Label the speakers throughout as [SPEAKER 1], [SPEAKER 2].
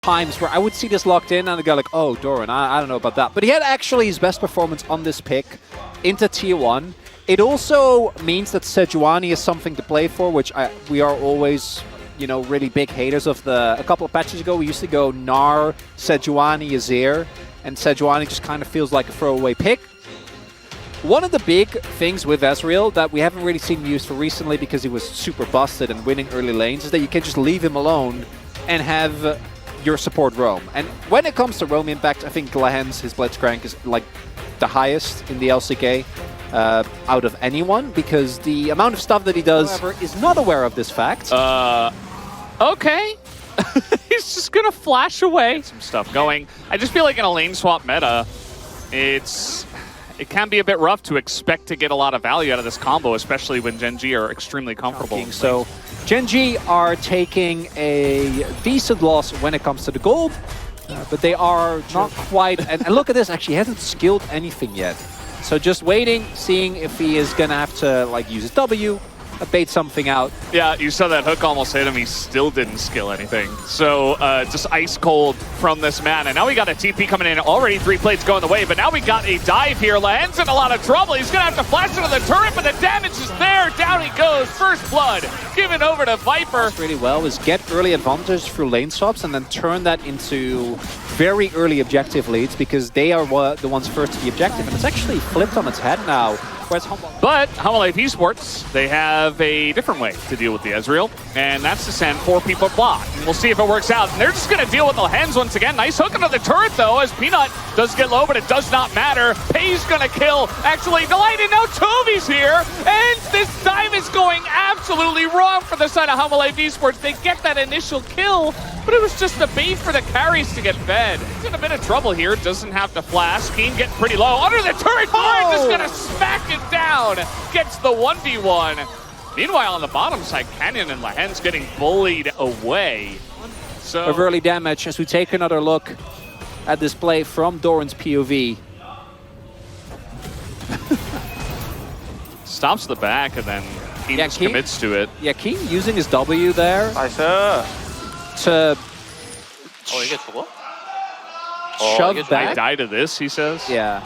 [SPEAKER 1] times where I would see this locked in and I'd go like, oh, Doran, I don't know about that. But he had actually his best performance on this pick into Tier 1. It also means that Sejuani is something to play for, which we are always, you know, really big haters of. A couple of patches ago, we used to go Gnar, Sejuani, Azir, and Sejuani just kind of feels like a throwaway pick. One of the big things with Ezreal that we haven't really seen used for recently because he was super busted and winning early lanes is that you can just leave him alone and have your support roam. And when it comes to roam impact, I think Glahen's, his Blitzcrank, is like the highest in the LCK out of anyone, because the amount of stuff that he does, however, is not aware of this fact.
[SPEAKER 2] Okay. He's just gonna flash away. Some stuff going. I just feel like in a lane swap meta, it can be a bit rough to expect to get a lot of value out of this combo, especially when Gen G are extremely comfortable.
[SPEAKER 1] So Gen G are taking a decent loss when it comes to the gold, but they are not quite. And look at this, actually, he hasn't skilled anything yet. So just waiting, seeing if he is going to have to like use his W, bait something out.
[SPEAKER 2] Yeah, you saw that hook almost hit him. He still didn't skill anything. So just ice cold from this man. And now we got a TP coming in. Already 3 plates going the way, but now we got a dive here. Lahen's in a lot of trouble. He's going to have to flash into the turret, but the damage is there. Down he goes. First blood given over to Viper.
[SPEAKER 1] Really well is get early advantage through lane swaps and then turn that into very early objective leads, because they are the ones first to the objective. And it's actually flipped on its head now.
[SPEAKER 2] But HLE Esports, they have a different way to deal with the Ezreal, and that's to send 4 people block. And we'll see if it works out. And they're just going to deal with the Lahen's once again. Nice hook into the turret, though, as Peanut does get low, but it does not matter. Pay's going to kill. Actually, Delight, and now Toby's here, and this dive is going absolutely wrong for the side of HLE Esports. They get that initial kill, but it was just a bait for the carries to get fed. He's in a bit of trouble here. Doesn't have to flash. Keen getting pretty low. Under the turret, just going to smack it down. Gets the 1v1. Meanwhile, on the bottom side, Canyon and Lahen's getting bullied away. So
[SPEAKER 1] of early damage as we take another look at this play from Doran's POV.
[SPEAKER 2] Stops the back and then Keen just commits to it.
[SPEAKER 1] Yeah, Keen using his W there.
[SPEAKER 3] Nice.
[SPEAKER 1] To
[SPEAKER 3] he gets the what?
[SPEAKER 1] shove back.
[SPEAKER 2] I die to this, he says.
[SPEAKER 1] Yeah.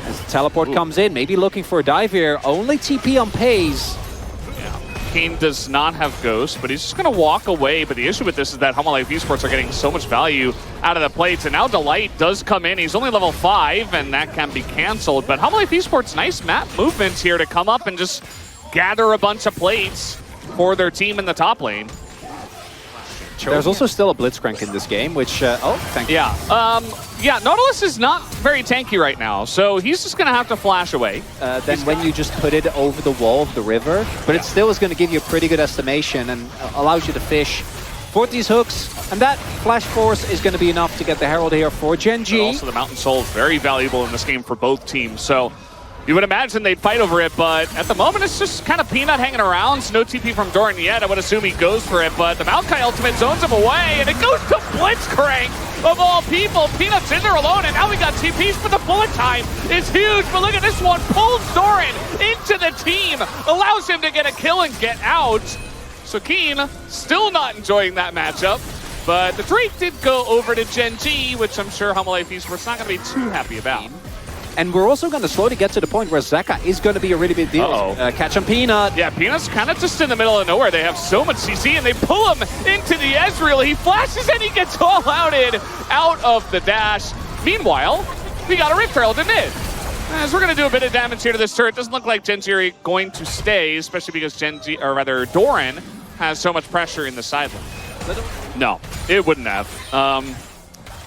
[SPEAKER 1] As the teleport comes in, maybe looking for a dive here. Only TP on Pays.
[SPEAKER 2] Yeah. Keen does not have Ghost, but he's just going to walk away. But the issue with this is that HLE Esports are getting so much value out of the plates. And now Delight does come in. He's only level 5, and that can be canceled. But HLE Esports, nice map movements here to come up and just gather a bunch of plates for their team in the top lane.
[SPEAKER 1] There's also still a Blitzcrank in this game, which, thank you.
[SPEAKER 2] Yeah, Nautilus is not very tanky right now, so he's just going to have to flash away.
[SPEAKER 1] Then when you just put it over the wall of the river, but it still is going to give you a pretty good estimation and allows you to fish for these hooks. And that flash force is going to be enough to get the Herald here for Gen G.
[SPEAKER 2] But also the Mountain Soul is very valuable in this game for both teams, so you would imagine they'd fight over it, but at the moment it's just kind of Peanut hanging around. So no TP from Doran yet. I would assume he goes for it, but the Maokai ultimate zones him away, and it goes to Blitzcrank of all people. Peanut's in there alone, and now we got TPs, but the bullet time is huge. But look at this one, pulls Doran into the team, allows him to get a kill and get out. So Keen still not enjoying that matchup, but the Drake did go over to Gen G, which I'm sure HLE Esports not going to be too happy about.
[SPEAKER 1] And we're also going to slowly get to the point where Zeka is going to be a really big deal. Catch on Peanut.
[SPEAKER 2] Yeah, Peanut's kind of just in the middle of nowhere. They have so much CC, and they pull him into the Ezreal. He flashes, and he gets all outed out of the dash. Meanwhile, we got a Rift Herald in mid. As we're going to do a bit of damage here to this turret, doesn't look like Gen G are going to stay, especially because Doran has so much pressure in the side lane. No, it wouldn't have.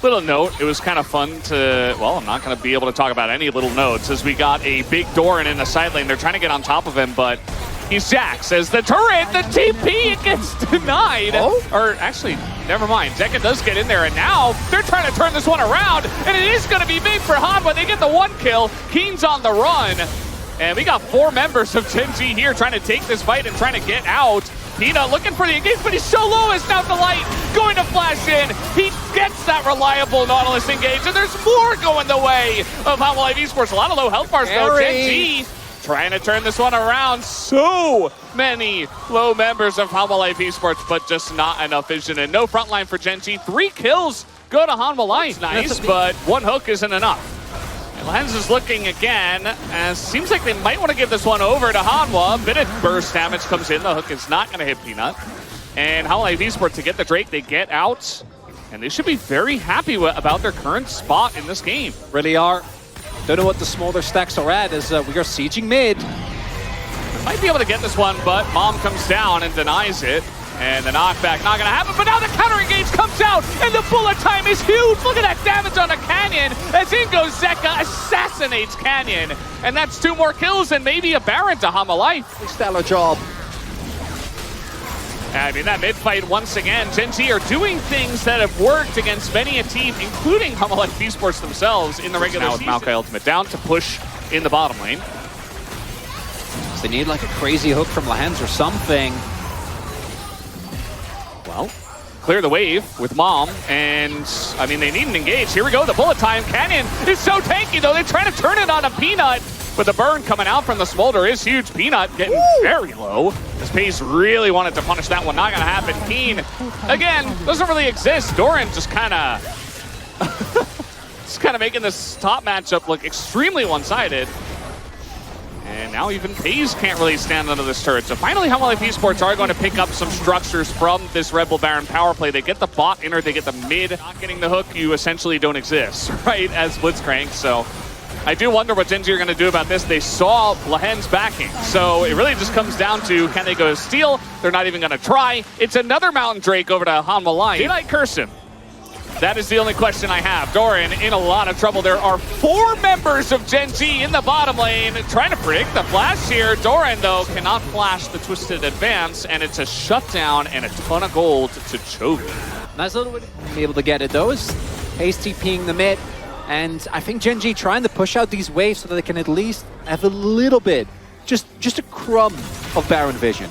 [SPEAKER 2] Little note, it was kind of fun to, well, I'm not going to be able to talk about any little notes as we got a big Doran in the side lane. They're trying to get on top of him, but he's Jax as the turret, the TP, it gets denied. Or actually, never mind. Zeka does get in there, and now they're trying to turn this one around, and it is going to be big for HANWHA. They get the 1 kill. Keen's on the run, and we got 4 members of Gen G here trying to take this fight and trying to get out. Peanut looking for the engage, but he's so low as now Delight going to flash in. He gets that reliable Nautilus engage, and there's more going the way of HLE Esports. A lot of low health bars though. Gen G trying to turn this one around. So many low members of HANWHA Life Esports, but just not enough vision and no frontline for Gen.G. 3 kills go to HANWHA Life. Nice, but one hook isn't enough. And Lens is looking again, and seems like they might want to give this one over to HANWHA. A bit of burst damage comes in. The hook is not going to hit Peanut. And HANWHA Life Esports, to get the Drake, they get out. And they should be very happy about their current spot in this game.
[SPEAKER 1] Really are. Don't know what the smaller stacks are at as we are sieging mid.
[SPEAKER 2] Might be able to get this one, but Mom comes down and denies it. And the knockback not going to happen, but now the counter engage comes out, and the bullet time is huge. Look at that damage on a Canyon as in goes Zeka, assassinates Canyon. And that's 2 more kills and maybe a Baron to HANWHA Life.
[SPEAKER 1] Stellar job.
[SPEAKER 2] I mean, that mid-fight, once again, Gen.G are doing things that have worked against many a team, including HANWHA Life Esports themselves in the regular season. Now with Maokai Ultimate down to push in the bottom lane.
[SPEAKER 1] So they need like a crazy hook from Lehens or something.
[SPEAKER 2] Well, clear the wave with Mom, and I mean, they need an engage. Here we go, the bullet time. Canyon is so tanky, though. They're trying to turn it on a Peanut, but the burn coming out from the smolder is huge. Peanut getting very low. This Pace really wanted to punish that one. Not going to happen. Keen, again, doesn't really exist. Doran just kind of making this top matchup look extremely one-sided. And now even Pace can't really stand under this turret. So finally, HANWHA Life Esports are going to pick up some structures from this Rebel Baron power play. They get the bot inner, they get the mid. Not getting the hook, you essentially don't exist, right, as Blitzcrank. So I do wonder what Gen.G are going to do about this. They saw Lehen's backing. So it really just comes down to, can they go steal? They're not even going to try. It's another Mountain Drake over to HANWHA Life. Did I curse him? That is the only question I have. Doran in a lot of trouble. There are 4 members of Gen.G in the bottom lane trying to predict the flash here. Doran, though, cannot flash the twisted advance, and it's a shutdown and a ton of gold to Chovy.
[SPEAKER 1] Nice little bit. Be able to get it, though. Pace TPing the mid. And I think Gen.G trying to push out these waves so that they can at least have a little bit, just a crumb of Baron vision.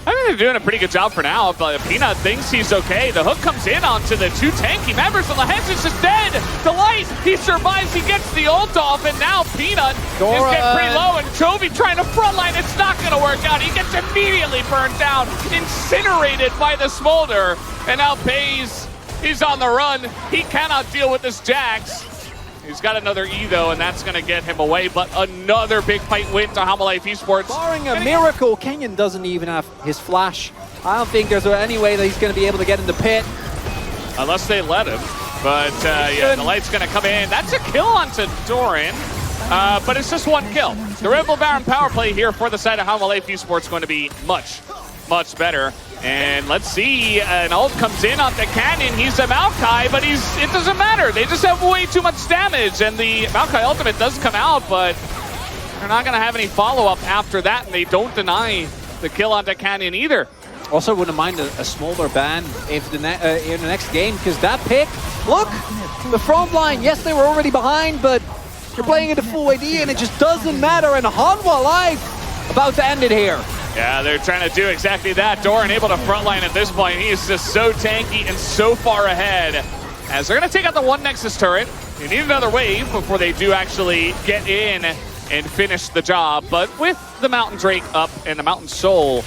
[SPEAKER 2] I think they're doing a pretty good job for now, but Peanut thinks he's okay. The hook comes in onto the 2 tanky members, and Lehens is just dead. The light, he survives, he gets the ult off, and now Peanut is getting pretty low, and Chovy trying to frontline. It's not going to work out. He gets immediately burned down, incinerated by the smolder, and now Pace, he's on the run. He cannot deal with this Jax. He's got another E, though, and that's going to get him away. But another big fight win to HANWHA Life Esports.
[SPEAKER 1] Barring a miracle, Kenyon doesn't even have his flash. I don't think there's any way that he's going to be able to get in the pit.
[SPEAKER 2] Unless they let him. But, yeah, the light's going to come in. That's a kill onto Doran. But it's just 1 kill. The Rebel Baron power play here for the side of HANWHA Life Esports going to be much, much better. And let's see, an ult comes in on the Canyon. He's a Maokai, but it doesn't matter. They just have way too much damage, and the Maokai ultimate does come out, but they're not going to have any follow-up after that, and they don't deny the kill on the Canyon either.
[SPEAKER 1] Also, wouldn't mind a smaller ban if in the next game, because that pick, look, the front line, yes, they were already behind, but you're playing it at full AD, and it just doesn't matter, and HANWHA Life about to end it here.
[SPEAKER 2] Yeah, they're trying to do exactly that. Doran able to frontline at this point. He is just so tanky and so far ahead. As they're going to take out the 1 Nexus turret. They need another wave before they do actually get in and finish the job. But with the Mountain Drake up and the Mountain Soul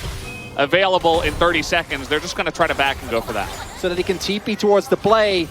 [SPEAKER 2] available in 30 seconds, they're just going to try to back and go for that.
[SPEAKER 1] So that he can TP towards the play.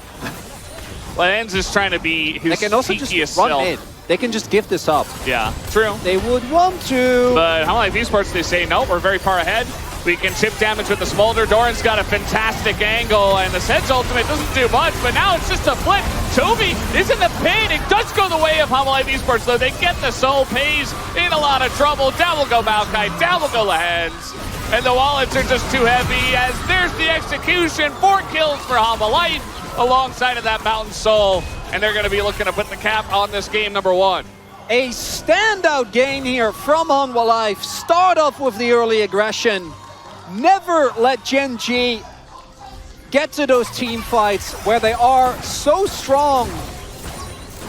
[SPEAKER 2] Lens is trying to be his sneakiest self.
[SPEAKER 1] They can just give this up.
[SPEAKER 2] Yeah, true.
[SPEAKER 3] They would want to.
[SPEAKER 2] But HANWHA Life Esports, they say, no, we're very far ahead. We can chip damage with the smolder. Doran's got a fantastic angle, and the Sed's ultimate doesn't do much, but now it's just a flip. Chovy is in the pin. It does go the way of HANWHA Life Esports, though. They get the soul. Pays in a lot of trouble. Down will go Maokai. Down will go Lehens. And the wallets are just too heavy, as there's the execution. 4 kills for HANWHA Life alongside of that Mountain Soul. And they're going to be looking to put the cap on this game number 1.
[SPEAKER 1] A standout game here from HANWHA Life. Start off with the early aggression. Never let Gen.G get to those team fights where they are so strong.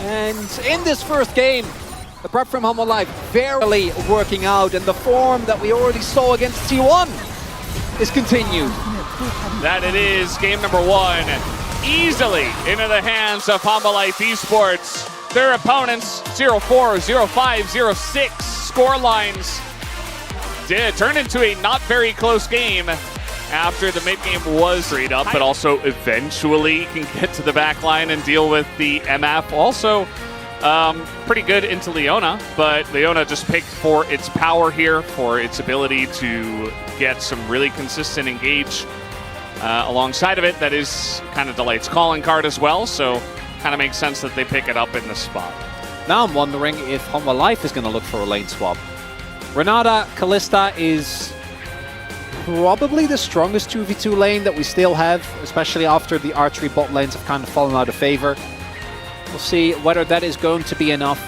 [SPEAKER 1] And in this first game, the prep from HANWHA Life barely working out. And the form that we already saw against T1 is continued.
[SPEAKER 2] That it is game number 1. Easily into the hands of HANWHA Life Esports. their opponents. 0-4, 0-5, 0-6 score lines did turn into a not very close game after the mid-game was straight up, but also eventually can get to the back line and deal with the MF. Also, pretty good into Leona, but Leona just picked for its power here, for its ability to get some really consistent engage alongside of it. That is kind of Delight's calling card as well, so kind of makes sense that they pick it up in the spot.
[SPEAKER 1] Now I'm wondering if HANWHA Life is going to look for a lane swap. Renata Kalista is probably the strongest 2v2 lane that we still have, especially after the archery bot lanes have kind of fallen out of favor. We'll see whether that is going to be enough.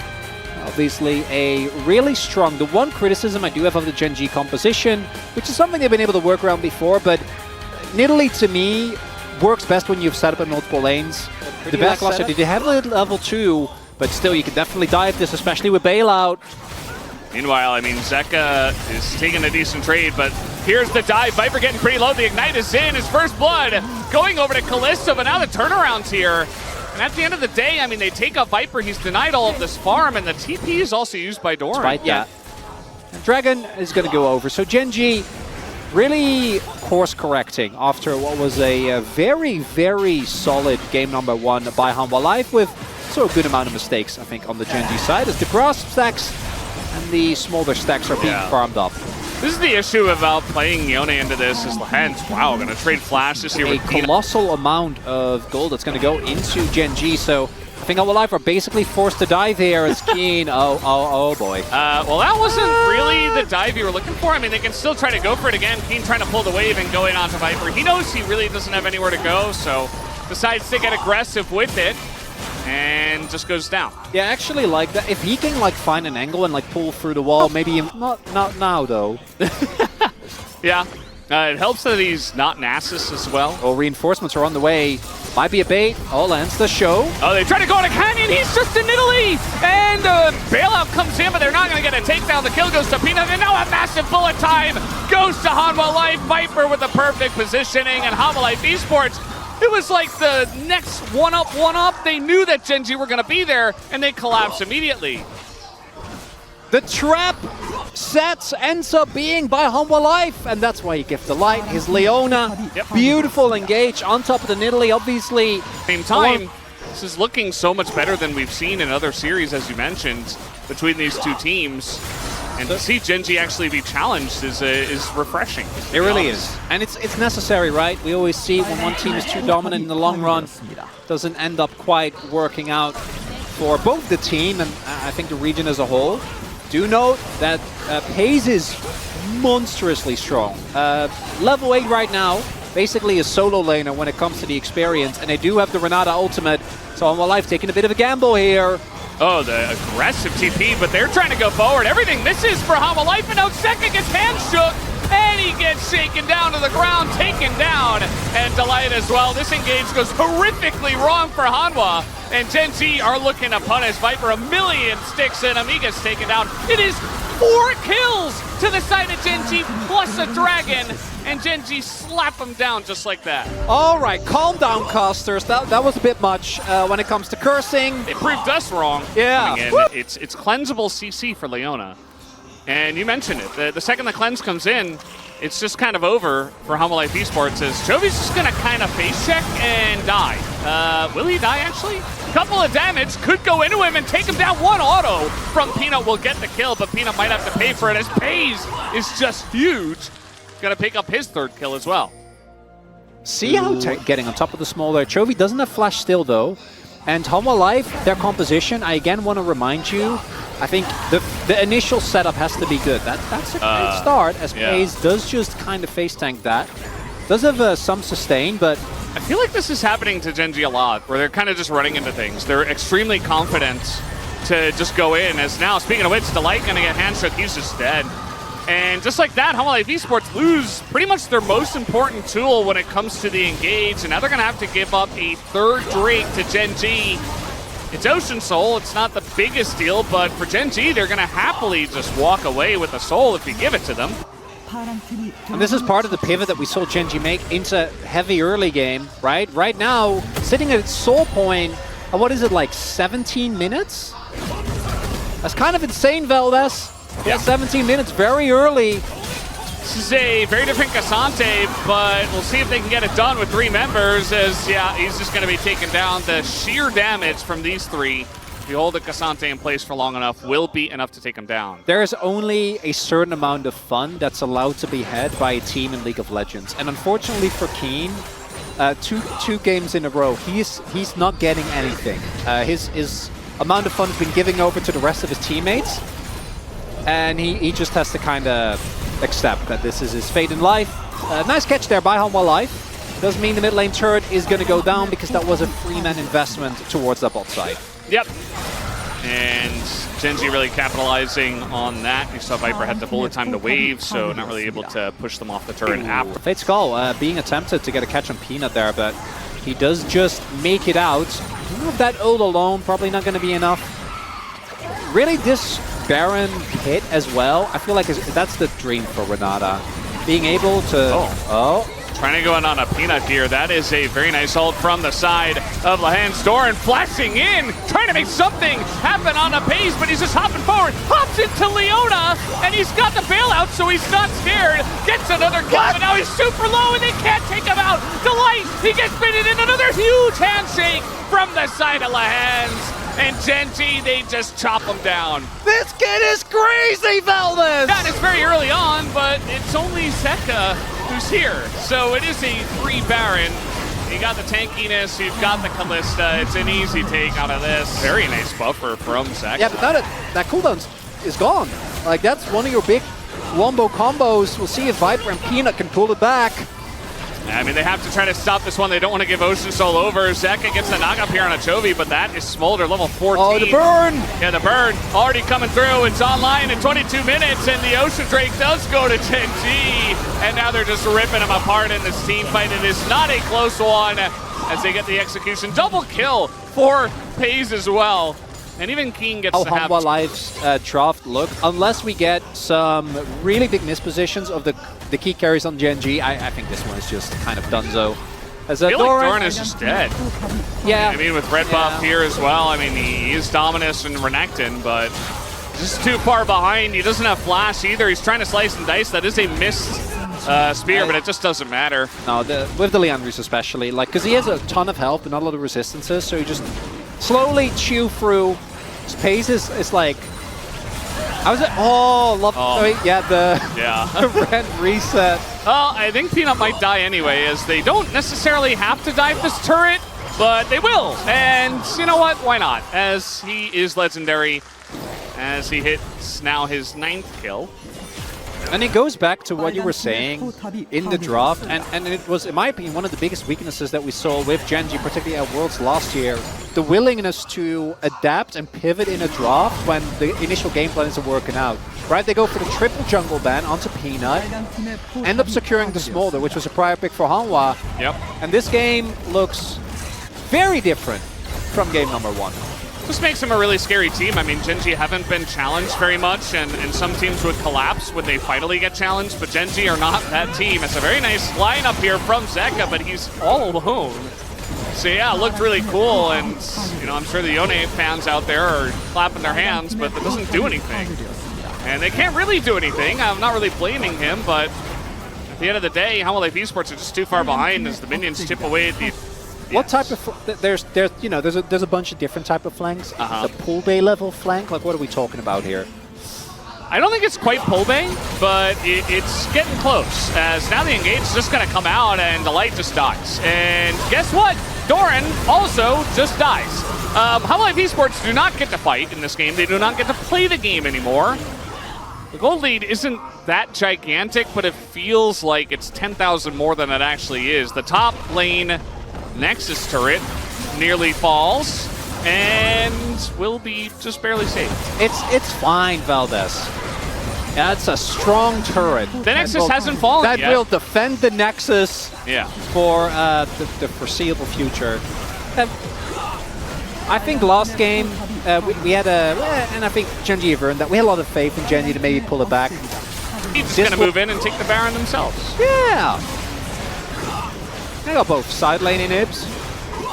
[SPEAKER 1] Obviously a really strong, the one criticism I do have of the Gen G composition, which is something they've been able to work around before, but Nidalee to me works best when you've set up in multiple lanes. The Backlash, they have a level 2, but still you can definitely dive this, especially with bailout.
[SPEAKER 2] Meanwhile, I mean, Zeka is taking a decent trade, but here's the dive. Viper getting pretty low. The Ignite is in. His first blood going over to Kalista, but now the turnaround's here. And at the end of the day, I mean, they take out Viper. He's denied all of this farm, and the TP is also used by Doran.
[SPEAKER 1] Despite that. And Dragon is going to go over. So Gen G really course correcting after what was a very, very solid game number 1 by HANWHA Life with so a good amount of mistakes, I think, on the Gen G side as the grasp stacks and the smolder stacks are being farmed up.
[SPEAKER 2] This is the issue about playing Yone into this is Lehens. Wow, going to trade Flash this year with
[SPEAKER 1] a colossal amount of gold that's going to go into Gen G, so I think HANWHA Life are basically forced to dive here as Keen. Oh boy.
[SPEAKER 2] Well, that wasn't really the dive you were looking for. I mean, they can still try to go for it again. Keen trying to pull the wave and going onto Viper. He knows he really doesn't have anywhere to go, so decides to get aggressive with it. And just goes down.
[SPEAKER 1] Yeah, I actually like that. If he can like find an angle and like pull through the wall, maybe not now though.
[SPEAKER 2] Yeah, it helps that he's not Nasus as well.
[SPEAKER 1] Oh, reinforcements are on the way. Might be a bait. Oh, lands the show.
[SPEAKER 2] Oh, they try to go on a Canyon. He's just in Italy. And bailout comes in, but they're not going to get a takedown. The kill goes to Peanut. And now a massive bullet time goes to HANWHA Life. Viper with the perfect positioning. And HANWHA Life Esports, it was like the next one up. They knew that Gen G were going to be there, and they collapse immediately.
[SPEAKER 1] The trap set ends up being by HANWHA Life, and that's why you give the light. His Leona, beautiful engage on top of the Nidalee, obviously.
[SPEAKER 2] Same time, this is looking so much better than we've seen in other series, as you mentioned, between these two teams. And to see Gen G actually be challenged is refreshing.
[SPEAKER 1] It really is. And it's necessary, right? We always see when one team is too dominant in the long run, doesn't end up quite working out for both the team and I think the region as a whole. Do note that Paze is monstrously strong. Level 8 right now, basically a solo laner when it comes to the experience, and they do have the Renata ultimate, so HANWHA Life taking a bit of a gamble here.
[SPEAKER 2] Oh, the aggressive TP, but they're trying to go forward. Everything misses for HANWHA Life, and now Zeka gets hand shook, and he gets shaken down to the ground, taken down, and Delight as well. This engage goes horrifically wrong for HANWHA, and Gen G are looking to punish Viper. A million sticks in, Amiga's taken down. It is 4 kills to the side of Gen G, plus a dragon, and Gen G slap him down just like that.
[SPEAKER 1] All right, calm down, casters. That was a bit much when it comes to cursing.
[SPEAKER 2] It proved us wrong.
[SPEAKER 1] Yeah.
[SPEAKER 2] It's cleansable CC for Leona. And you mentioned it. The second the cleanse comes in, it's just kind of over for HANWHA Life Esports as Jovi's just going to kind of face check and die. Will he die, actually? Couple of damage could go into him and take him down. One auto from Peanut will get the kill, but Peanut might have to pay for it as Paze is just huge. Going to pick up his 3rd kill as well.
[SPEAKER 1] See how getting on top of the small there. Chovy doesn't have flash still, though. And HANWHA Life, their composition, I again want to remind you, I think the initial setup has to be good. That's a great start, as Paze does just kind of face tank that. Does have some sustain, but
[SPEAKER 2] I feel like this is happening to Gen G a lot, where they're kind of just running into things. They're extremely confident to just go in, as now, speaking of which, Delight going to get hand shook, he's just dead. And just like that, HANWHA Life Esports lose pretty much their most important tool when it comes to the engage, and now they're going to have to give up a 3rd Drake to Gen G. It's Ocean Soul, it's not the biggest deal, but for Gen G, they're going to happily just walk away with the soul if you give it to them.
[SPEAKER 1] And this is part of the pivot that we saw Gen G make into heavy early game, right? Right now, sitting at its soul point, what is it, like 17 minutes? That's kind of insane, Valdez. Yeah, 17 minutes, very early.
[SPEAKER 2] This is a very different Cassante, but we'll see if they can get it done with 3 members, as, yeah, he's just going to be taken down. The sheer damage from these 3, if you hold the Cassante in place for long enough, will be enough to take him down.
[SPEAKER 1] There is only a certain amount of fun that's allowed to be had by a team in League of Legends. And unfortunately for Keen, two games in a row, he's not getting anything. His amount of fun has been giving over to the rest of his teammates. And he just has to kind of accept that this is his fate in life. Nice catch there by HANWHA Life. Doesn't mean the mid lane turret is going to go down because that was a free-man investment towards that bot side.
[SPEAKER 2] Yep. And GENG really capitalizing on that. You saw Viper had the bullet time to wave, so not really able to push them off the turret after.
[SPEAKER 1] Fate Skull being attempted to get a catch on Peanut there, but he does just make it out. That ult alone, probably not going to be enough. Really, this Baron hit as well, I feel like that's the dream for Renata. Being able to...
[SPEAKER 2] Trying to go in on a Peanut here. That is a very nice ult from the side of Lahan's door, and flashing in, trying to make something happen on a pace, but he's just hopping forward, hops into Leona, and he's got the bailout, so he's not scared. Gets another kill, but now he's super low, and they can't take him out. Delight, he gets bitten in another huge handshake from the side of Lahan's. And GENG, they just chop him down.
[SPEAKER 1] This kid is crazy, Valdez!
[SPEAKER 2] That is very early on, but it's only Zeka who's here. So it is a free Baron. You got the tankiness, you've got the Kalista. It's an easy take out of this. Very nice buffer from Zeka.
[SPEAKER 1] Yeah, but now that cooldown is gone. Like, that's one of your big wombo combos. We'll see if Viper and Peanut can pull it back.
[SPEAKER 2] I mean, they have to try to stop this one. They don't want to give Ocean Soul over. Zeka gets the knock up here on a Chovy, but that is Smolder, level 14.
[SPEAKER 1] Oh, the burn!
[SPEAKER 2] Yeah, the burn already coming through. It's online in 22 minutes, and the Ocean Drake does go to GENG. And now they're just ripping him apart in this team fight. It is not a close one as they get the execution. Double kill for FaZe as well. And even Keen gets to have...
[SPEAKER 1] HANWHA Life's draft look, unless we get some really big mispositions of the key carries on GENG, I think this one is just kind of donezo. As
[SPEAKER 2] I feel like Doran is just dead.
[SPEAKER 1] Yeah.
[SPEAKER 2] I mean, with red buff here as well, I mean, he is Dominus and Renekton, but just too far behind. He doesn't have flash either. He's trying to slice and dice. That is a missed spear, but it just doesn't matter.
[SPEAKER 1] No, with the Leandris especially, like, because he has a ton of health but not a lot of resistances, so you just slowly chew through. His pace is like... How is it? Oh, love... Oh. Wait, yeah, the red reset.
[SPEAKER 2] Well, I think Peanut might die anyway, as they don't necessarily have to dive this turret, but they will. And you know what? Why not? As he is legendary, as he hits now his 9th kill.
[SPEAKER 1] And it goes back to what you were saying in the draft, and it was, in my opinion, one of the biggest weaknesses that we saw with GENG, particularly at Worlds last year. The willingness to adapt and pivot in a draft when the initial game plan isn't working out. Right, they go for the triple jungle ban onto Peanut, end up securing the Smolder, which was a prior pick for HANWHA.
[SPEAKER 2] Yep.
[SPEAKER 1] And this game looks very different from game number 1.
[SPEAKER 2] This makes them a really scary team. I mean, GENG haven't been challenged very much, and some teams would collapse when they finally get challenged, but GENG are not that team. It's a very nice lineup here from Zeka, but he's all alone. So yeah, it looked really cool, and you know, I'm sure the Yone fans out there are clapping their hands, but it doesn't do anything. And they can't really do anything. I'm not really blaming him, but at the end of the day, HANWHA Life Esports are just too far behind as the minions chip away at the...
[SPEAKER 1] What type of there's you know there's a bunch of different type of flanks. The pool bay level flank, like what are we talking about here?
[SPEAKER 2] I don't think it's quite pull bay, but it's getting close. As now the engage is just going to come out and the light just dies. And guess what? Doran also just dies. HANWHA Life Esports do not get to fight in this game. They do not get to play the game anymore. The gold lead isn't that gigantic, but it feels like it's 10,000 more than it actually is. The top lane Nexus turret nearly falls and will be just barely saved.
[SPEAKER 1] It's fine, Valdez. That's a strong turret.
[SPEAKER 2] The Nexus hasn't fallen
[SPEAKER 1] yet. That will defend the Nexus for the foreseeable future. I think last game we had and I think GENG have earned that. We had a lot of faith in GENG to maybe pull it back.
[SPEAKER 2] He's just going to move in and take the Baron themselves.
[SPEAKER 1] Yeah. They got both side lane inhibs.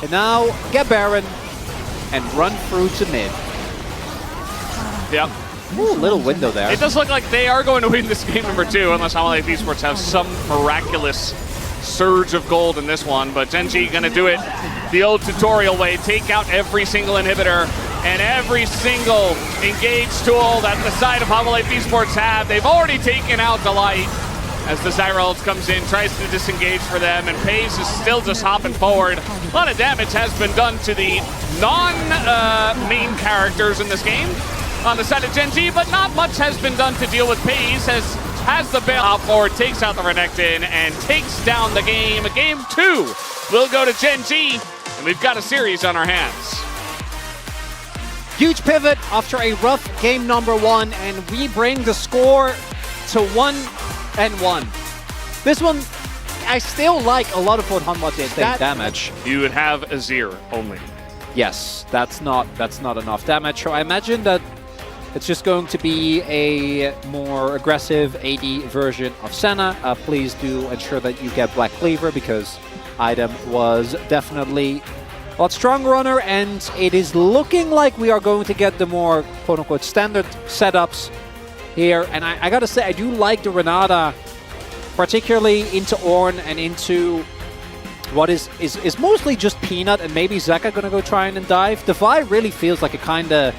[SPEAKER 1] And now get Baron. and run through to mid.
[SPEAKER 2] Yep.
[SPEAKER 1] Ooh, little window there.
[SPEAKER 2] It does look like they are going to win this game number 2, unless HLE Esports have some miraculous surge of gold in this one. But GENG gonna do it the old tutorial way, take out every single inhibitor and every single engage tool that the side of HLE Esports have. They've already taken out the light as the Zyrald comes in, tries to disengage for them, and Pays is still just hopping forward. A lot of damage has been done to the non-main characters in this game on the side of GENG, but not much has been done to deal with Pays as has the bail hop forward, takes out the Renekton, and takes down the game. Game 2 will go to GENG, and we've got a series on our hands.
[SPEAKER 1] Huge pivot after a rough game number 1, and we bring the score to 1-1. This one, I still like a lot of what HANWHA did. That damage.
[SPEAKER 2] You would have Azir only.
[SPEAKER 1] Yes, that's not enough damage. So I imagine that it's just going to be a more aggressive AD version of Senna. Please do ensure that you get Black Cleaver because item was definitely a lot stronger on her, and it is looking like we are going to get the more quote-unquote standard setups here. And I gotta say, I do like the Renata, particularly into Ornn and into what is mostly just Peanut, and maybe Zeka gonna go try and dive. The Vi really feels like a kinda...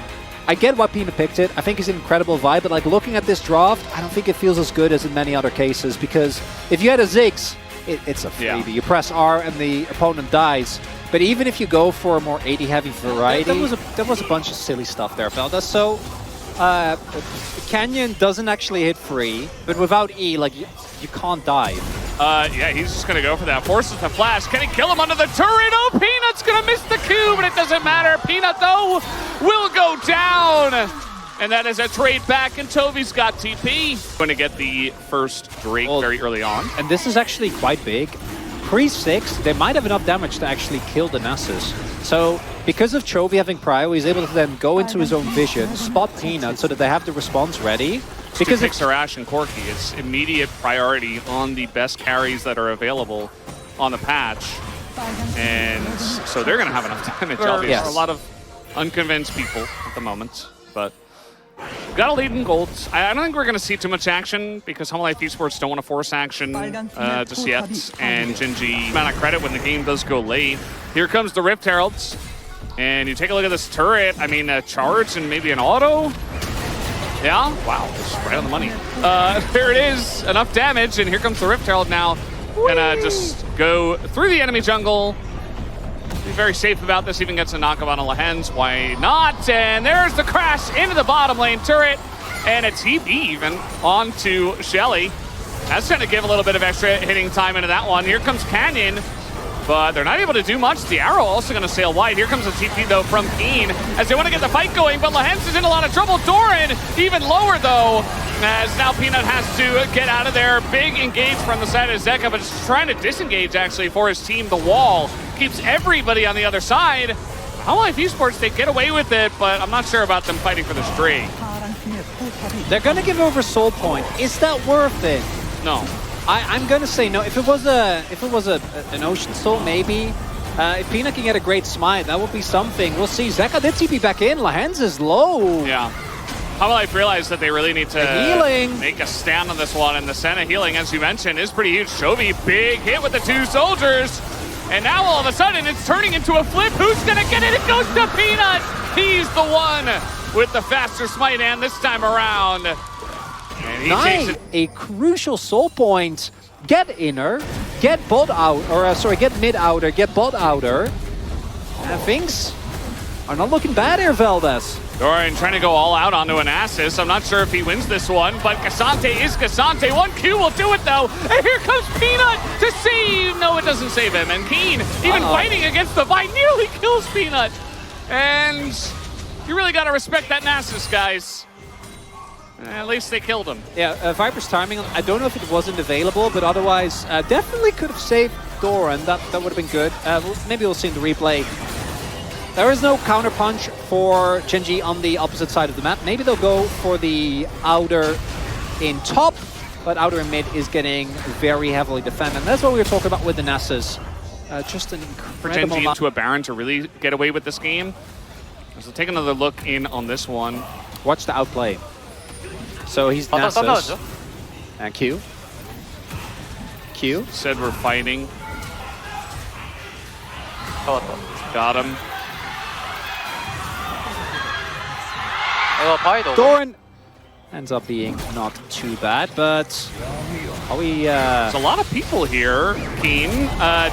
[SPEAKER 1] I get why Peanut picked it. I think it's an incredible vibe, but like looking at this draft, I don't think it feels as good as in many other cases, because if you had a Ziggs, it's a freebie. Yeah. You press R and the opponent dies. But even if you go for a more AD heavy variety, there was a bunch of silly stuff there, Velda. So Canyon doesn't actually hit free, but without E, like you can't dive.
[SPEAKER 2] Yeah, he's just gonna go for that. Forces the flash. Can he kill him under the turret? Oh, Peanut's gonna miss the Q, but it doesn't matter. Peanut, though, will go down. And that is a trade back, and Toby's got TP. Going to get the first Drake very early on.
[SPEAKER 1] And this is actually quite big. Pre-6, they might have enough damage to actually kill the Nasus. So, because of Chovy having Prio, he's able to then go into his own vision, spot Peanut so that they have the response ready. Because
[SPEAKER 2] it's Ash and Corki, it's immediate priority on the best carries that are available on the patch. And so they're going to have enough damage, obviously. Yes. A lot of unconvinced people at the moment, but we've got a lead in gold. I don't think we're going to see too much action because HLE Esports don't want to force action just yet. And GENG amount of credit when the game does go late. Here comes the Rift Heralds. And you take a look at this turret. I mean, a charge and maybe an auto. Yeah, wow, just right on the money. There it is, enough damage, and here comes the Rift Herald now. Gonna just go through the enemy jungle. Be very safe about this, even gets a knockup on a Lehens, why not? And there's the crash into the bottom lane turret, and a TP even onto Shelly. That's gonna give a little bit of extra hitting time into that one. Here comes Canyon, but they're not able to do much. The arrow also going to sail wide. Here comes a TP, though, from Keen as they want to get the fight going, but Lehens is in a lot of trouble. Doran even lower, though, as now Peanut has to get out of there. Big engage from the side of Zeka, but just trying to disengage, actually, for his team. The wall keeps everybody on the other side. HLE Esports, they get away with it, but I'm not sure about them fighting for the Drake.
[SPEAKER 1] They're going to give over Soul Point. Is that worth it?
[SPEAKER 2] No.
[SPEAKER 1] I'm gonna say no. If it was an Ocean Soul, maybe. If Peanut can get a great smite, that would be something. We'll see. Zeka did TP back in. Lehens is low.
[SPEAKER 2] Yeah. HLE realized that they really need to make a stand on this one, and the Senna healing, as you mentioned, is pretty huge. Chovy, big hit with the 2 soldiers, and now all of a sudden it's turning into a flip. Who's gonna get it? It goes to Peanut. He's the one with the faster smite, and this time around. And he takes it.
[SPEAKER 1] A crucial soul point. Get inner, get bot out, or sorry, get mid outer, get bot outer. And things are not looking bad here, Veldes.
[SPEAKER 2] Doran trying to go all out onto an Nasus. I'm not sure if he wins this one, but Cassante is Cassante. 1Q will do it, though. And here comes Peanut to save. No, it doesn't save him. And Keen, even fighting against the Vine, nearly kills Peanut. And you really got to respect that Nasus, guys. At least they killed him.
[SPEAKER 1] Yeah, Viper's timing, I don't know if it wasn't available, but otherwise definitely could have saved Doran. That would have been good. Maybe we'll see in the replay. There is no counterpunch for GENG on the opposite side of the map. Maybe they'll go for the outer in top, but outer in mid is getting very heavily defended. And that's what we were talking about with the Nasus. Just an incredible
[SPEAKER 2] for GENG into a Baron to really get away with this game. So take another look in on this one.
[SPEAKER 1] Watch the outplay. So he's Nasus. And Q. Q.
[SPEAKER 2] Said we're fighting. Got him.
[SPEAKER 1] Doran ends up being not too bad, but are we...
[SPEAKER 2] There's a lot of people here, Keen.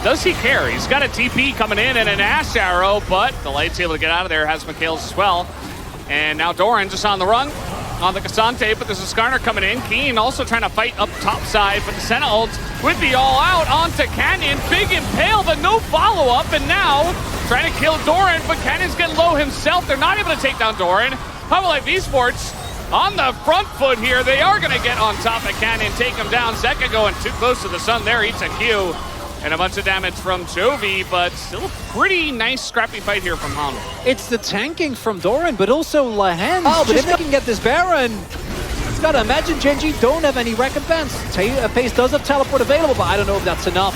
[SPEAKER 2] Does he care? He's got a TP coming in and an Ash Arrow, but the Light's able to get out of there, has Mikhail's as well. And now Doran just on the run, on the Cassante, but there's a Skarner coming in. Keen also trying to fight up top side, but the Senna ult with the all-out onto Canyon. Big Impale, but no follow-up, and now trying to kill Doran, but Canyon's getting low himself. They're not able to take down Doran. HLE Esports on the front foot here. They are going to get on top of Canyon, take him down. Zeka going too close to the sun there, eats a Q. And a bunch of damage from Jovi, but still a pretty nice scrappy fight here from HANWHA.
[SPEAKER 1] It's the tanking from Doran, but also Lahen. Oh, but if they can get this Baron, it's got to imagine Gen.G don't have any recompense. Pace does have teleport available, but I don't know if that's enough.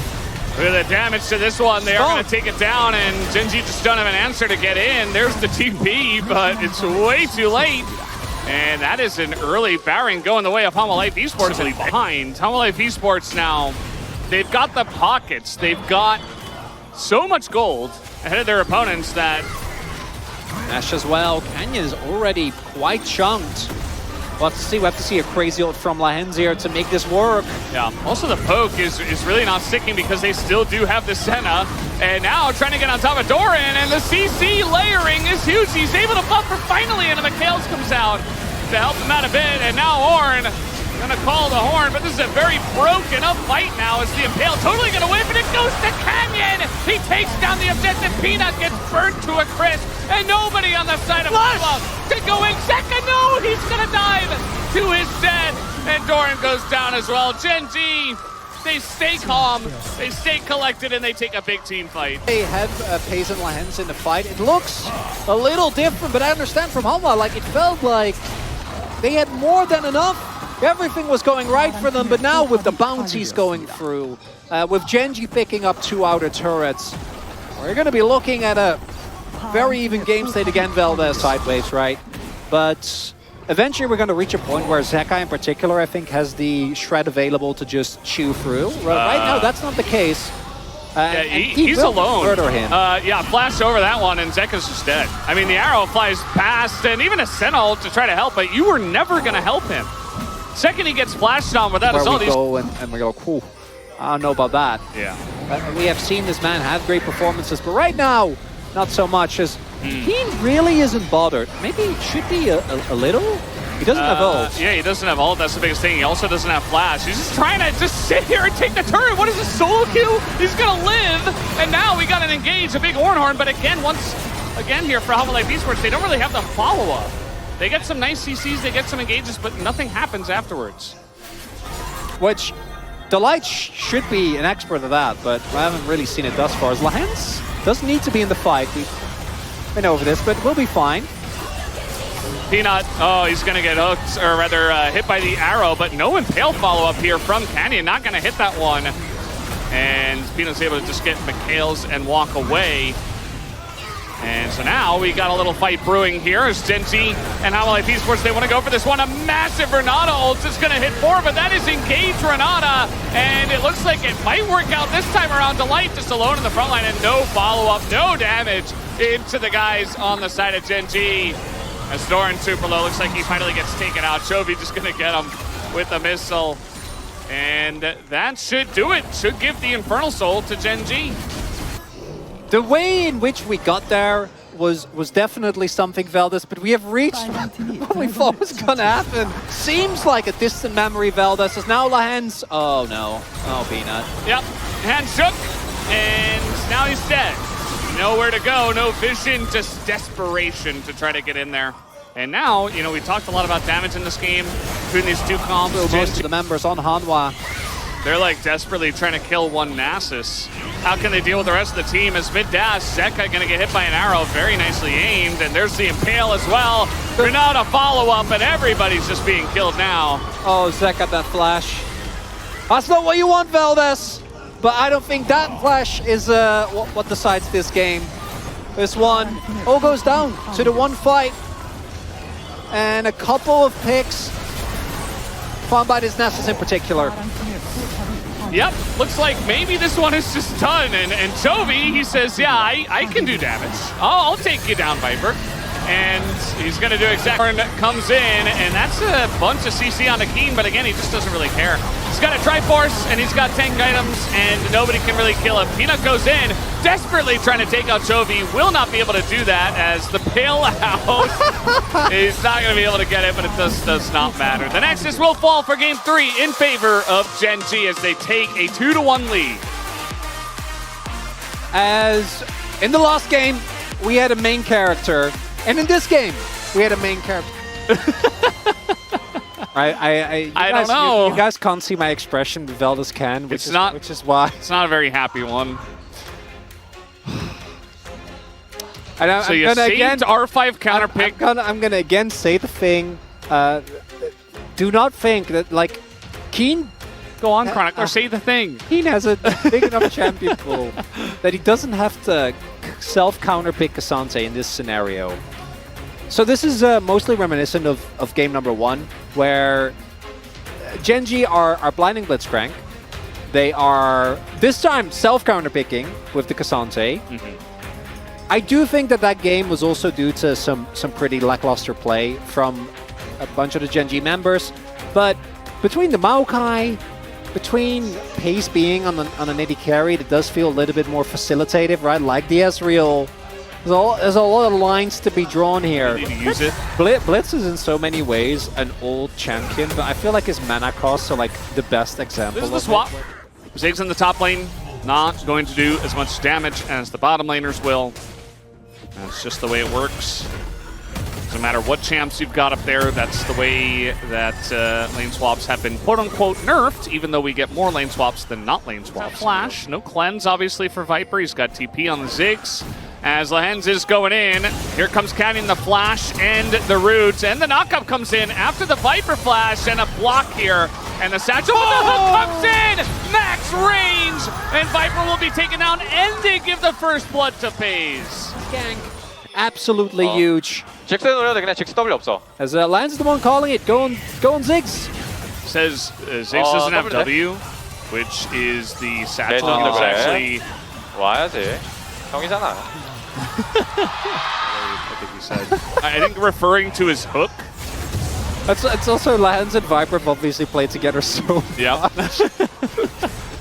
[SPEAKER 2] Look at the damage to this one. They are going to take it down, and Gen.G just don't have an answer to get in. There's the TP, but it's way too late. And that is an early Baron going the way of HLE Esports and behind. HLE Esports now, they've got the pockets. They've got so much gold ahead of their opponents that...
[SPEAKER 1] Ash as well. Canyon is already quite chunked. We'll have to see. We have to see a crazy ult from Lahen's here to make this work.
[SPEAKER 2] Yeah. Also, the poke is really not sticking because they still do have the Senna. And now trying to get on top of Doran, and the CC layering is huge. He's able to buffer finally, and the Mikhails comes out to help him out a bit. And now Ornn gonna call the horn, but this is a very broken up fight now as the Impale totally gonna win, but it goes to Canyon! He takes down the objective, Peanut gets burnt to a crisp, and nobody on the side of HLE to go in second, no! He's gonna dive to his death, and Doran goes down as well. Gen.G, they stay calm, they stay collected, and they take a big team fight.
[SPEAKER 1] They have Pace and Lahen's in the fight. It looks a little different, but I understand from HLE, like it felt like they had more than enough. Everything was going right for them, but now with the bounties going through, with Gen.G picking up 2 outer turrets, we're going to be looking at a very even game state again, Velda sideways, right? But eventually we're going to reach a point where Zeka in particular, I think, has the shred available to just chew through. Right now, that's not the case.
[SPEAKER 2] Yeah, he's alone.
[SPEAKER 1] Murder him.
[SPEAKER 2] Yeah, flash over that one, and Zeka's just dead. I mean, the arrow flies past, and even a Senna ult to try to help, but you were never going to help him. Second he gets flashed on with that assault.
[SPEAKER 1] We go and we go, cool. I don't know about that.
[SPEAKER 2] Yeah.
[SPEAKER 1] We have seen this man have great performances, but right now, not so much as he really isn't bothered. Maybe it should be a little. He doesn't have ult.
[SPEAKER 2] Yeah, he doesn't have ult. That's the biggest thing. He also doesn't have flash. He's just trying to just sit here and take the turret. What is this, solo queue? He's going to live. And now we got an engage, a big horn. But again, once again here for HLE Esports, they don't really have the follow-up. They get some nice CCs, they get some engages, but nothing happens afterwards.
[SPEAKER 1] Which, Delight should be an expert at that, but I haven't really seen it thus far. As Lahen's doesn't need to be in the fight. We've been over this, but we'll be fine.
[SPEAKER 2] Peanut, oh, he's going to get hooked, or rather hit by the arrow, but no Impale follow-up here from Canyon. Not going to hit that one. And Peanut's able to just get Mikhails and walk away. And so now we got a little fight brewing here as Gen.G and HLE Esports, they want to go for this one. A massive Renata ult is going to hit 4, but that is engaged Renata. And it looks like it might work out this time around. Delight just alone in the front line and no follow-up, no damage into the guys on the side of Gen.G. As Doran super low, looks like he finally gets taken out. Jovi just going to get him with a missile. And that should do it. Should give the Infernal Soul to Gen.G.
[SPEAKER 1] The way in which we got there was definitely something, Veldas, but we have reached what we thought was going to happen. Seems like a distant memory, Veldas, as now Lahen's... Oh, no. Oh, Peanut.
[SPEAKER 2] Yep. Hand shook, and now he's dead. Nowhere to go, no vision, just desperation to try to get in there. And now, you know, we talked a lot about damage in this game between these two combos.
[SPEAKER 1] Most of the members on HANWHA.
[SPEAKER 2] They're like desperately trying to kill one Nasus. How can they deal with the rest of the team? As mid-dash, Zeka gonna get hit by an arrow, very nicely aimed, and there's the Impale as well. Renata follow-up, and everybody's just being killed now.
[SPEAKER 1] Oh, Zeka, that flash. That's not what you want, Veldas. But I don't think that flash is what decides this game. This one all goes down to the one fight. And a couple of picks found by this Nessus in particular.
[SPEAKER 2] Yep, looks like maybe this one is just done. And Toby, he says, yeah, I can do damage. I'll take you down, Viper. And he's going to do exactly. Comes in, and that's a bunch of CC on the Keen, but again, he just doesn't really care. He's got a Triforce, and he's got tank items, and nobody can really kill him. Peanut goes in, desperately trying to take out Chovy. Will not be able to do that, as the Pale House is not going to be able to get it, but it does not matter. The Nexus will fall for game 3 in favor of Gen G as they take a 2-1 lead.
[SPEAKER 1] As in the last game, we had a main character. And in this game, we had a main character. I
[SPEAKER 2] don't know.
[SPEAKER 1] You guys can't see my expression, the Veldas can, which is why.
[SPEAKER 2] It's not a very happy one.
[SPEAKER 1] And
[SPEAKER 2] so you saved R5 counter pick.
[SPEAKER 1] I'm gonna again say the thing. Do not think that, like, Keen.
[SPEAKER 2] Go on, Chronicler, say the thing.
[SPEAKER 1] Keen has a big enough champion pool that he doesn't have to self-counter-pick Cassante in this scenario. So this is mostly reminiscent of game number 1, where Gen G are blinding Blitzcrank. They are, this time, self-counter-picking with the Cassante. I do think that game was also due to some pretty lackluster play from a bunch of the Gen G members. But between the Maokai, between Pace being on an AD carry that does feel a little bit more facilitative, right? Like the Ezreal. There's a lot of lines to be drawn here.
[SPEAKER 2] You need to use it.
[SPEAKER 1] Blitz is in so many ways an old champion, but I feel like his mana costs are like the best example.
[SPEAKER 2] This is the swap. Ziggs in the top lane, not going to do as much damage as the bottom laners will. That's just the way it works. No matter what champs you've got up there, that's the way that lane swaps have been quote-unquote nerfed, even though we get more lane swaps than not lane swaps. Flash, no cleanse obviously for Viper. He's got TP on the Ziggs. As Lehens is going in, here comes Canyon, the flash and the roots, and the knockup comes in after the Viper flash and a block here. And the satchel with the hook comes in! Max range! And Viper will be taken down, and they give the first blood to FaZe.
[SPEAKER 1] Gank. Absolutely huge.
[SPEAKER 3] 잭스 노려야 돼. 그냥 잭스 W 없어.
[SPEAKER 1] As Lan's the one calling it. Go on Ziggs.
[SPEAKER 2] Says Ziggs doesn't have W, which is the satchel.
[SPEAKER 3] 네,
[SPEAKER 2] He was actually...
[SPEAKER 3] 와야지. 형이잖아.
[SPEAKER 2] I think he said. I think referring to his hook.
[SPEAKER 1] It's also Lans and Viper have obviously played together so
[SPEAKER 2] yeah.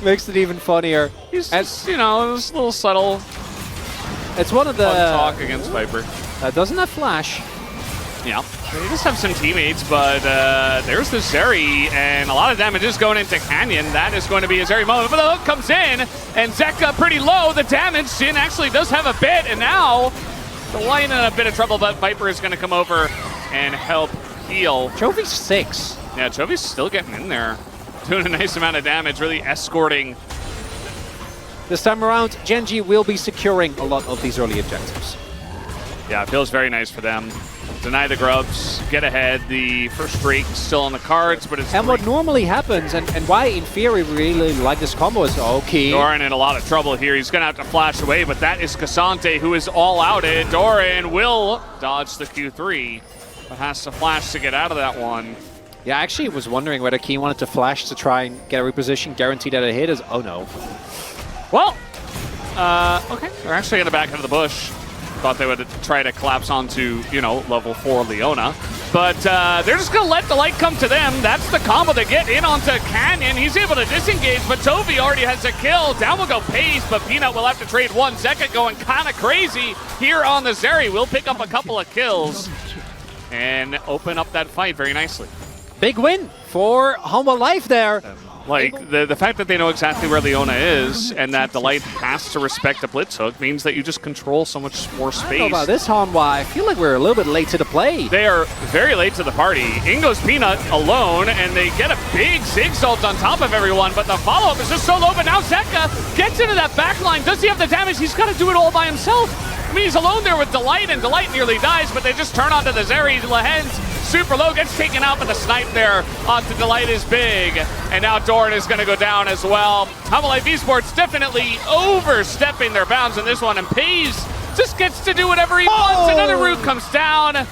[SPEAKER 1] Makes it even funnier.
[SPEAKER 2] He's just, you know, it's a little subtle.
[SPEAKER 1] It's one of the...
[SPEAKER 2] Fun talk against Viper.
[SPEAKER 1] Doesn't have flash.
[SPEAKER 2] Yeah. They just have some teammates, but there's the Zeri, and a lot of damage is going into Canyon. That is going to be a Zeri moment, but the hook comes in, and Zeka pretty low. The damage, Jin actually does have a bit, and now the Lion in a bit of trouble, but Viper is going to come over and help heal.
[SPEAKER 1] Chovy's 6.
[SPEAKER 2] Yeah, Chovy's still getting in there. Doing a nice amount of damage, really escorting.
[SPEAKER 1] This time around, Gen G will be securing a lot of these early objectives.
[SPEAKER 2] Yeah, it feels very nice for them. Deny the grubs, get ahead. The first streak still on the cards, but it's...
[SPEAKER 1] And what normally happens, and why in theory we really like this combo is, okay.
[SPEAKER 2] Doran in a lot of trouble here. He's going to have to flash away, but that is Cassante, who is all outed. Doran will dodge the Q3, but has to flash to get out of that one.
[SPEAKER 1] Yeah, I actually was wondering whether Keen wanted to flash to try and get a reposition, guaranteed that a hit is... Oh, no.
[SPEAKER 2] Well, okay. They're actually going to back into the bush. Thought they would try to collapse onto, you know, level 4 Leona. But they're just going to let the light come to them. That's the combo they get in onto Canyon. He's able to disengage, but Toby already has a kill. Down will go Pace, but Peanut will have to trade 1 second, going kind of crazy here on the Zeri. Will pick up a couple of kills and open up that fight very nicely.
[SPEAKER 1] Big win for HANWHA Life there.
[SPEAKER 2] Like, the fact that they know exactly where Leona is and that the light has to respect the blitz hook means that you just control so much more space.
[SPEAKER 1] I don't know about this, HANWHA. I feel like we're a little bit late to the play.
[SPEAKER 2] They are very late to the party. Ingo's Peanut alone, and they get a big Ziggs ult on top of everyone, but the follow-up is just so low, but now Zeka gets into that back line. Does he have the damage? He's got to do it all by himself. I mean, he's alone there with Delight, and Delight nearly dies, but they just turn onto the Zeri. Lehens super low, gets taken out, but the snipe there onto Delight is big. And now Doran is going to go down as well. HANWHA Life Esports definitely overstepping their bounds in this one, and FaZe just gets to do whatever he wants. Another root comes down.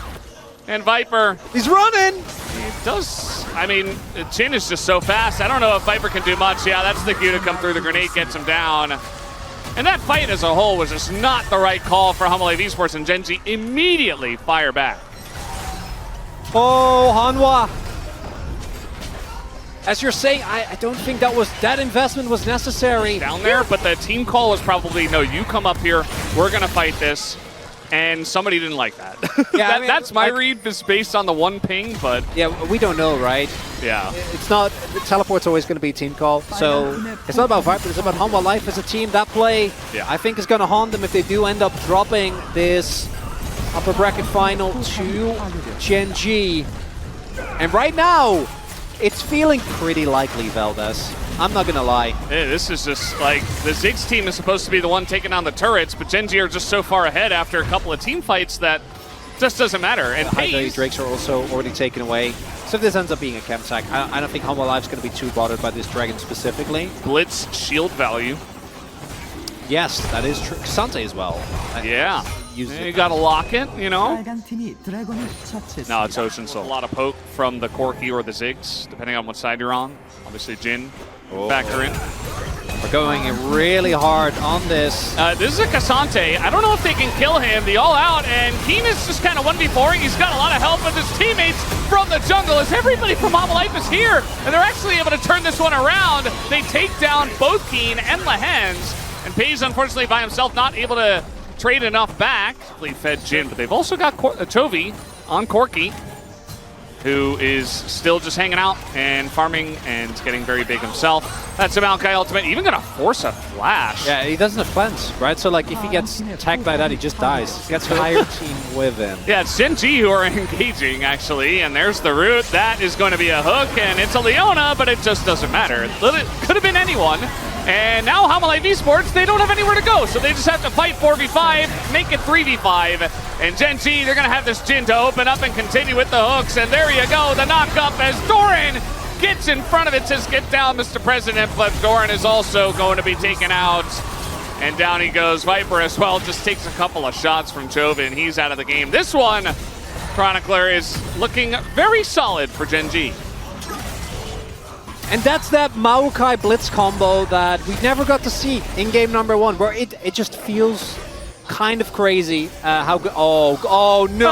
[SPEAKER 2] And Viper.
[SPEAKER 1] He's running!
[SPEAKER 2] He does. I mean, Jin is just so fast. I don't know if Viper can do much. Yeah, that's the cue to come through. The grenade gets him down. And that fight as a whole was just not the right call for HLE Esports, and GENG immediately fire back.
[SPEAKER 1] Oh, HANWHA. As you're saying, I don't think that investment was necessary.
[SPEAKER 2] Down there, but the team call was probably, no, you come up here, we're going to fight this. And somebody didn't like that.
[SPEAKER 1] Yeah, I mean,
[SPEAKER 2] that's my read, is based on the one ping, but...
[SPEAKER 1] Yeah, we don't know, right?
[SPEAKER 2] Yeah.
[SPEAKER 1] It's not... The teleport's always going to be team call, so... It's not about Viper, it's about HANWHA Life as a team. That play,
[SPEAKER 2] yeah,
[SPEAKER 1] I think, is going to haunt them if they do end up dropping this upper bracket final to GENG. And right now, it's feeling pretty likely, Valdez. I'm not gonna lie.
[SPEAKER 2] Hey, this is just like, the Ziggs team is supposed to be the one taking on the turrets, but GENG are just so far ahead after a couple of team fights that just doesn't matter. And
[SPEAKER 1] high value Drakes are also already taken away. So if this ends up being a chem sack, I don't think HLE Life's gonna be too bothered by this dragon specifically.
[SPEAKER 2] Blitz shield value.
[SPEAKER 1] Yes, that is true. Sante as well.
[SPEAKER 2] Yeah. You gotta lock it, you know? No, it's Ocean Soul. A lot of poke from the Corki or the Ziggs, depending on what side you're on. Obviously, Jin. Factor in.
[SPEAKER 1] We're going really hard on this.
[SPEAKER 2] This is a Cassante. I don't know if they can kill him. The all-out, and Keen is just kind of 1v4ing. He's got a lot of help with his teammates from the jungle, as everybody from HLE Life is here, and they're actually able to turn this one around. They take down both Keen and Lehens, and FaZe, unfortunately, by himself, not able to trade enough back. They fed Jin, but they've also got Chovy on Corki, who is still just hanging out and farming and getting very big himself. That's a Maokai ultimate, even gonna force a flash.
[SPEAKER 1] Yeah, he doesn't have cleanse, right? So like if he gets tagged by that, he just dies. He gets a higher team with him.
[SPEAKER 2] Yeah, it's GENG who are engaging, actually, and there's the root. That is going to be a hook, and it's a Leona, but it just doesn't matter. It could have been anyone. And now HLE Esports, they don't have anywhere to go, so they just have to fight 4v5, make it 3v5. And GENG, they're going to have this Jin to open up and continue with the hooks. And there you go, the knock-up as Doran gets in front of it, says, get down, Mr. President. But Doran is also going to be taken out. And down he goes. Viper as well just takes a couple of shots from Chovy, and he's out of the game. This one, Chronicler, is looking very solid for GENG.
[SPEAKER 1] And that's that Maokai Blitz combo that we never got to see in game number one, where it just feels kind of crazy how good. Oh, no.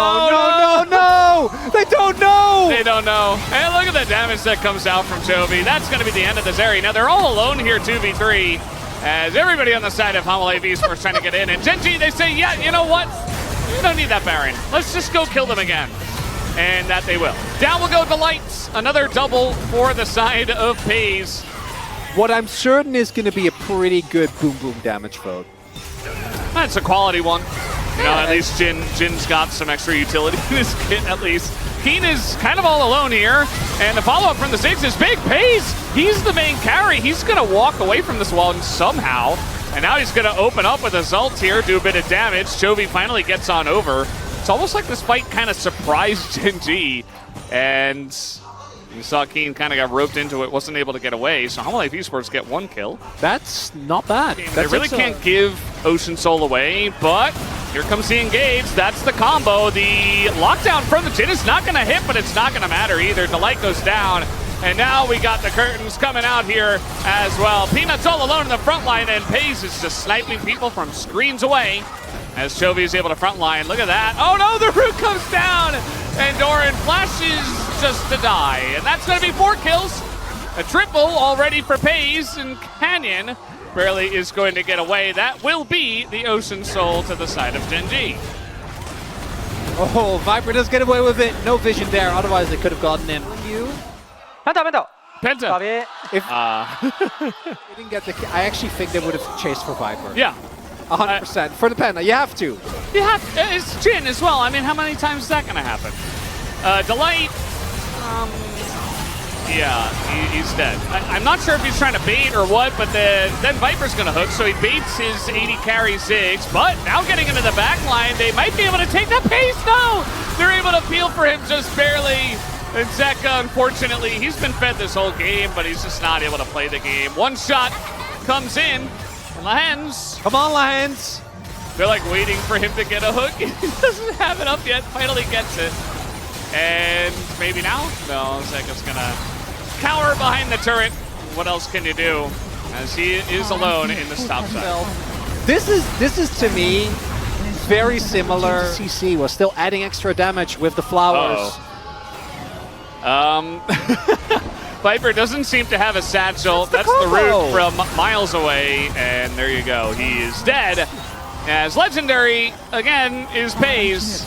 [SPEAKER 1] They don't know.
[SPEAKER 2] They don't know. And look at the damage that comes out from Chovy. That's going to be the end of this area. Now they're all alone here, 2v3, as everybody on the side of HLE Esports trying to get in. And GENG, they say, yeah, you know what? We don't need that Baron. Let's just go kill them again. And that they will. Down will go Delight. Another double for the side of FaZe.
[SPEAKER 1] What I'm certain is going to be a pretty good boom damage vote.
[SPEAKER 2] That's a quality one. You know, at least Jin's got some extra utility in his kit, at least. Keen is kind of all alone here. And the follow-up from the Ziggs is big. FaZe, he's the main carry. He's going to walk away from this one somehow. And now he's going to open up with a Zult here, do a bit of damage. Chovy finally gets on over. It's almost like this fight kind of surprised GENG, and you saw Keen kind of got roped into it, wasn't able to get away, so HLE Esports get one kill.
[SPEAKER 1] That's not bad.
[SPEAKER 2] They really can't give Ocean Soul away, but here comes the engage. That's the combo. The lockdown from the Jin is not going to hit, but it's not going to matter either. Delight goes down, and now we got the curtains coming out here as well. Peanuts all alone in the front line, and FaZe is just sniping people from screens away. As Chovy is able to frontline. Look at that. Oh no, the root comes down! And Doran flashes just to die. And that's going to be 4 kills. A triple already for FaZe, and Canyon barely is going to get away. That will be the Ocean Soul to the side of GENG.
[SPEAKER 1] Oh, Viper does get away with it. No vision there, otherwise they could have gotten him.
[SPEAKER 3] Penta.
[SPEAKER 2] Penta.
[SPEAKER 1] If they didn't get the kill, I actually think they would have chased for Viper.
[SPEAKER 2] Yeah.
[SPEAKER 1] 100%. For the Penta, you have to.
[SPEAKER 2] You have to. It's Jin as well. I mean, how many times is that going to happen? Delight, yeah, he's dead. I'm not sure if he's trying to bait or what, but then Viper's going to hook, so he baits his 80 carry Ziggs, but now getting into the back line, they might be able to take that pace. No! They're able to peel for him just barely. And Zeka, unfortunately, he's been fed this whole game, but he's just not able to play the game. One shot comes in. Lehens.
[SPEAKER 1] Come on, Lehens.
[SPEAKER 2] They're like waiting for him to get a hook. He doesn't have it up yet. Finally gets it. And maybe now? No, Zeka's gonna cower behind the turret. What else can you do? As he is alone in the top side.
[SPEAKER 1] This is to me very similar. CC was still adding extra damage with the flowers.
[SPEAKER 2] Viper doesn't seem to have a satchel. That's the root from miles away, and there you go. He is dead. As Legendary, again, is Pays,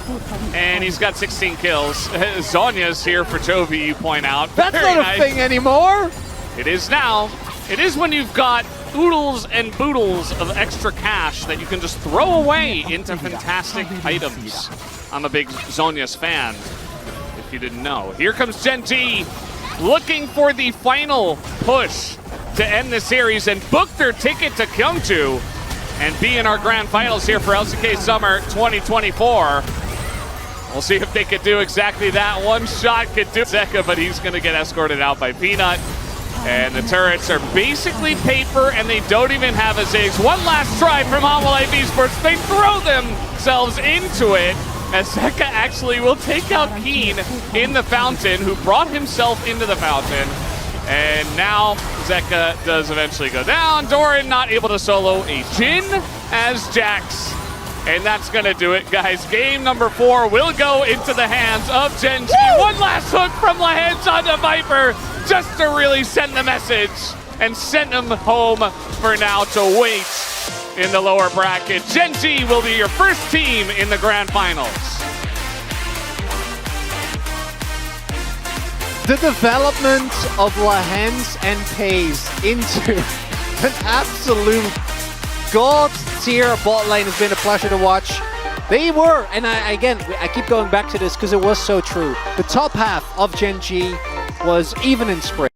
[SPEAKER 2] and he's got 16 kills. Zonya's here for Jovi, you point out.
[SPEAKER 1] That's
[SPEAKER 2] Very
[SPEAKER 1] not a
[SPEAKER 2] nice.
[SPEAKER 1] thing anymore.
[SPEAKER 2] It is now. It is when you've got oodles and boodles of extra cash that you can just throw away into fantastic items. I'm a big Zonya's fan, if you didn't know. Here comes GENG, looking for the final push to end the series and book their ticket to Gyeongju and be in our grand finals here for LCK Summer 2024. We'll see if they could do exactly that. One shot could do Zeka, but he's going to get escorted out by Peanut. And the turrets are basically paper, and they don't even have a Ziggs. One last try from HANWHA Esports. They throw themselves into it, as Zeka actually will take out Keen in the fountain, who brought himself into the fountain. And now Zeka does eventually go down. Doran not able to solo a Jhin as Jax. And that's going to do it, guys. Game number 4 will go into the hands of GENG. One last hook from Lahens onto Viper, just to really send the message and send him home for now to wait in the lower bracket. GENG will be your first team in the grand finals.
[SPEAKER 1] The development of Lahens and Pays into an absolute god-tier bot lane has been a pleasure to watch. They were, and I keep going back to this because it was so true. The top half of GENG was even in spring.